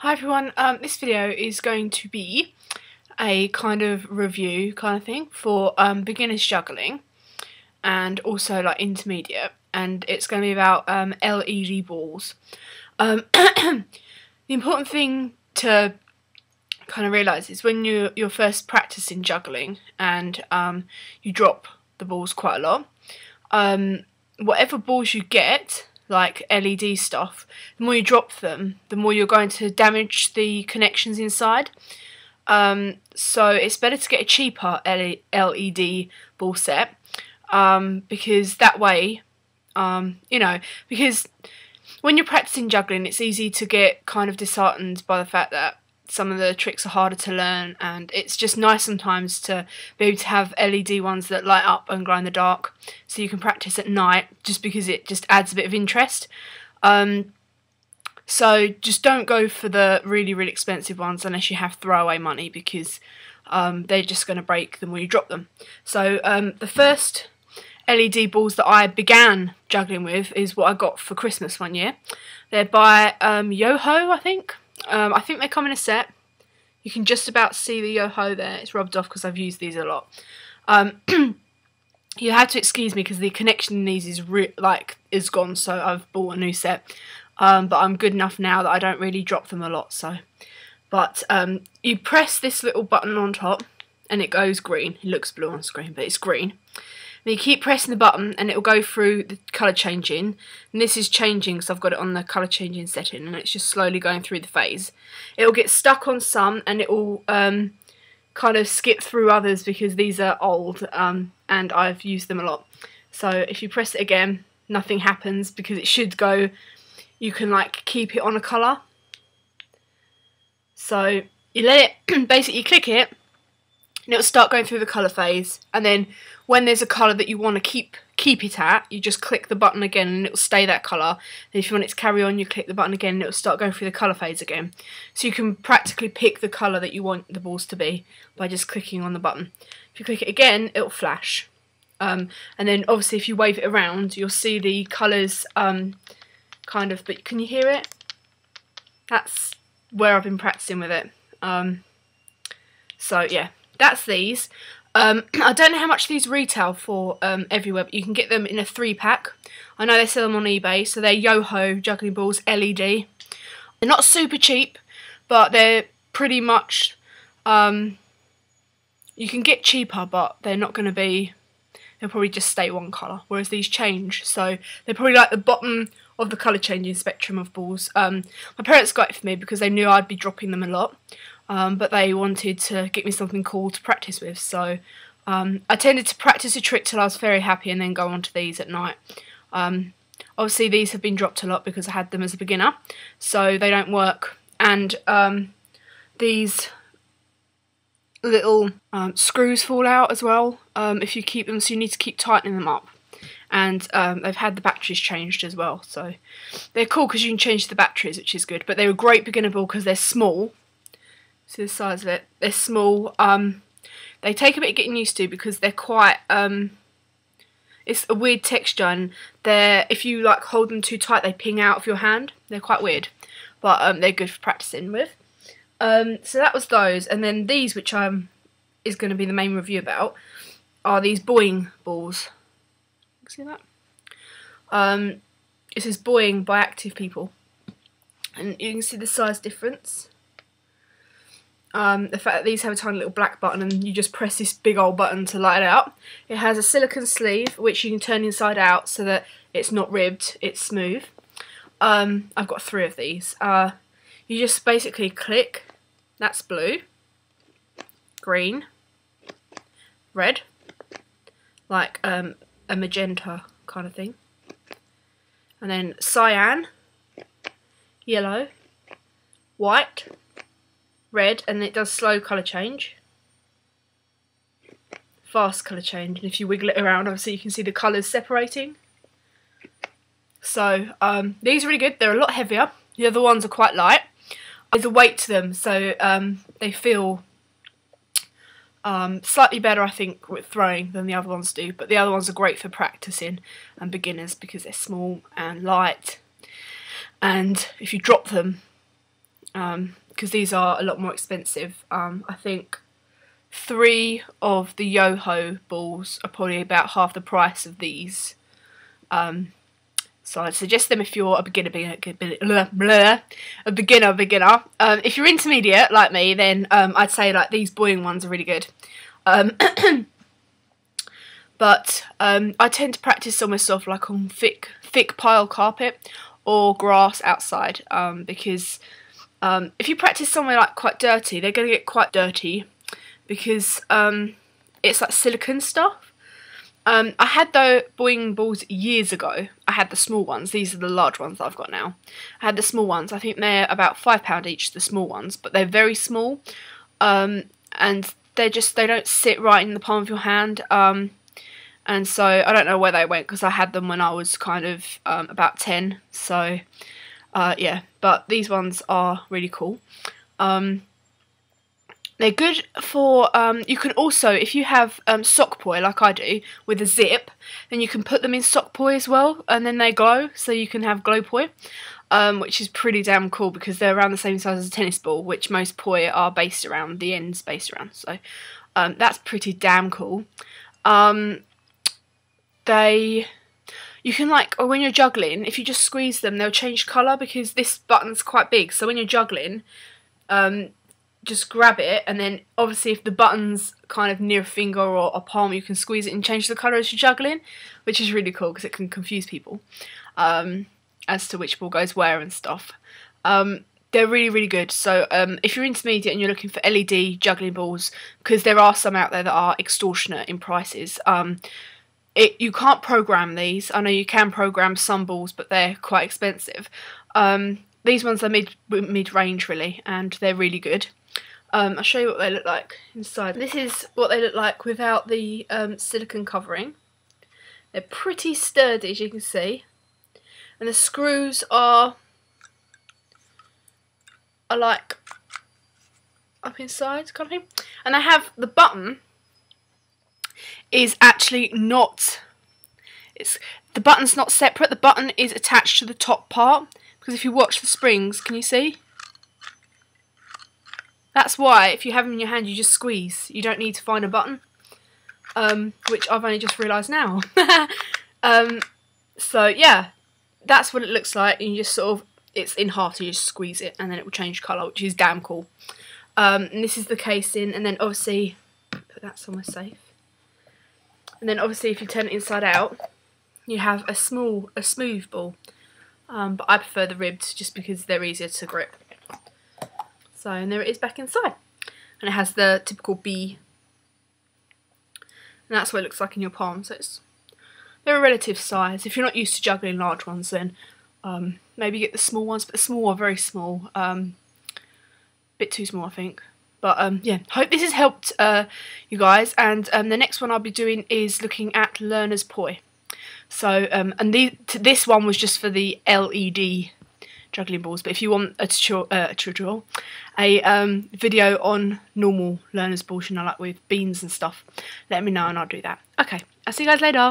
Hi everyone, this video is going to be a kind of review kind of thing for beginners juggling and also like intermediate, and it's going to be about LED balls. The important thing to kind of realise is when you're first practicing juggling and you drop the balls quite a lot, whatever balls you get, like LED stuff, the more you drop them, the more you're going to damage the connections inside. So it's better to get a cheaper LED ball set, because that way, because when you're practicing juggling, it's easy to get kind of disheartened by the fact that some of the tricks are harder to learn, and it's just nice sometimes to be able to have LED ones that light up and glow in the dark, so you can practice at night, just because it just adds a bit of interest. So just don't go for the really expensive ones unless you have throwaway money, because they're just going to break the more you drop them. So the first LED balls that I began juggling with is what I got for Christmas one year. They're by Yoho, I think. I think they come in a set. You can just about see the Yoho there. It's rubbed off because I've used these a lot. You have to excuse me because the connection in these is gone, so I've bought a new set. But I'm good enough now that I don't really drop them a lot. But you press this little button on top and it goes green. It looks blue on screen, but it's green. Then you keep pressing the button and it will go through the colour changing. And this is changing because I've got it on the colour changing setting, and it's just slowly going through the phase. It will get stuck on some and it will kind of skip through others because these are old and I've used them a lot. So if you press it again, nothing happens because it should go. You can like keep it on a colour. So you let it, basically you click it, and it'll start going through the colour phase, and then when there's a colour that you want to keep it at, you just click the button again and it'll stay that colour. Then if you want it to carry on, you click the button again and it'll start going through the colour phase again. So you can practically pick the colour that you want the balls to be by just clicking on the button. If you click it again, it'll flash. And then obviously if you wave it around, you'll see the colours kind of, but can you hear it? That's where I've been practicing with it. So yeah, that's these. I don't know how much these retail for everywhere, but you can get them in a 3-pack. I know they sell them on eBay, so they're Yoho juggling balls LED. They're not super cheap, but they're pretty much, you can get cheaper, but they're not going to be, they'll probably just stay one colour, whereas these change, so they're probably like the bottom of the colour changing spectrum of balls. My parents got it for me because they knew I'd be dropping them a lot. But they wanted to get me something cool to practice with, so I tended to practice a trick till I was very happy and then go on to these at night. Obviously these have been dropped a lot because I had them as a beginner, so they don't work, and these little screws fall out as well if you keep them, so you need to keep tightening them up. And they've had the batteries changed as well, so they're cool because you can change the batteries, which is good. But they're a great beginner ball because they're small. See the size of it? They're small. They take a bit of getting used to because they're quite. It's a weird texture, and if you like hold them too tight, they ping out of your hand. They're quite weird, but they're good for practicing with. So that was those, and then these, which is going to be the main review about, are these Boing balls. See that? It says Boing by Active People, and you can see the size difference. The fact that these have a tiny little black button and you just press this big old button to light it up. It has a silicone sleeve which you can turn inside out so that it's not ribbed, it's smooth. I've got 3 of these. You just basically click, that's blue, green, red, like a magenta kind of thing, and then cyan, yellow, white, red, and it does slow colour change, fast colour change, and if you wiggle it around obviously you can see the colours separating. So these are really good. They're a lot heavier. The other ones are quite light. There's a weight to them, so they feel slightly better, I think, with throwing than the other ones do, but the other ones are great for practicing and beginners because they're small and light, and if you drop them because these are a lot more expensive. I think 3 of the Yoho balls are probably about half the price of these. So I'd suggest them if you're a beginner. If you're intermediate like me, then I'd say like these Boing ones are really good. But I tend to practice on myself like on thick pile carpet or grass outside, because if you practice somewhere like quite dirty, they're going to get quite dirty because it's like silicone stuff. I had the Boing balls years ago. I had the small ones. These are the large ones that I've got now. I had the small ones. I think they're about £5 each, the small ones, but they're very small, and they don't sit right in the palm of your hand. And so I don't know where they went because I had them when I was kind of about 10. So yeah, but these ones are really cool. They're good for, you can also, if you have sock poi like I do with a zip, then you can put them in sock poi as well, and then they glow, so you can have glow poi, which is pretty damn cool because they're around the same size as a tennis ball, which most poi are based around, the ends based around, so that's pretty damn cool. You can, like, or when you're juggling, if you just squeeze them, they'll change colour because this button's quite big, so when you're juggling, just grab it, and then obviously if the button's kind of near a finger or a palm, you can squeeze it and change the colour as you're juggling, which is really cool because it can confuse people as to which ball goes where and stuff. They're really, really good. So if you're intermediate and you're looking for LED juggling balls, because there are some out there that are extortionate in prices, you can't program these. I know you can program some balls, but they're quite expensive. These ones are mid-range really, and they're really good. I'll show you what they look like inside. This is what they look like without the silicone covering. They're pretty sturdy, as you can see, and the screws are like up inside kind of thing. And they have the button is actually not. The button's not separate. The button is attached to the top part because if you watch the springs, can you see? That's why, if you have them in your hand, you just squeeze. You don't need to find a button, which I've only just realised now. So yeah, that's what it looks like. And you just sort of, it's in half, so you just squeeze it, and then it will change colour, which is damn cool. And this is the casing, and then obviously, put that somewhere safe. And then obviously, if you turn it inside out, you have a smooth ball. But I prefer the ribbed just because they're easier to grip. So, and there it is back inside. And it has the typical B. And that's what it looks like in your palm. So they're a relative size. If you're not used to juggling large ones, then maybe get the small ones. But the small are very small. Bit too small, I think. But yeah, hope this has helped you guys. And the next one I'll be doing is looking at learner's poi. So, and this one was just for the LED juggling balls, but if you want a tutorial, a video on normal learner's balls, you know, like with beans and stuff, let me know and I'll do that. Okay, I'll see you guys later.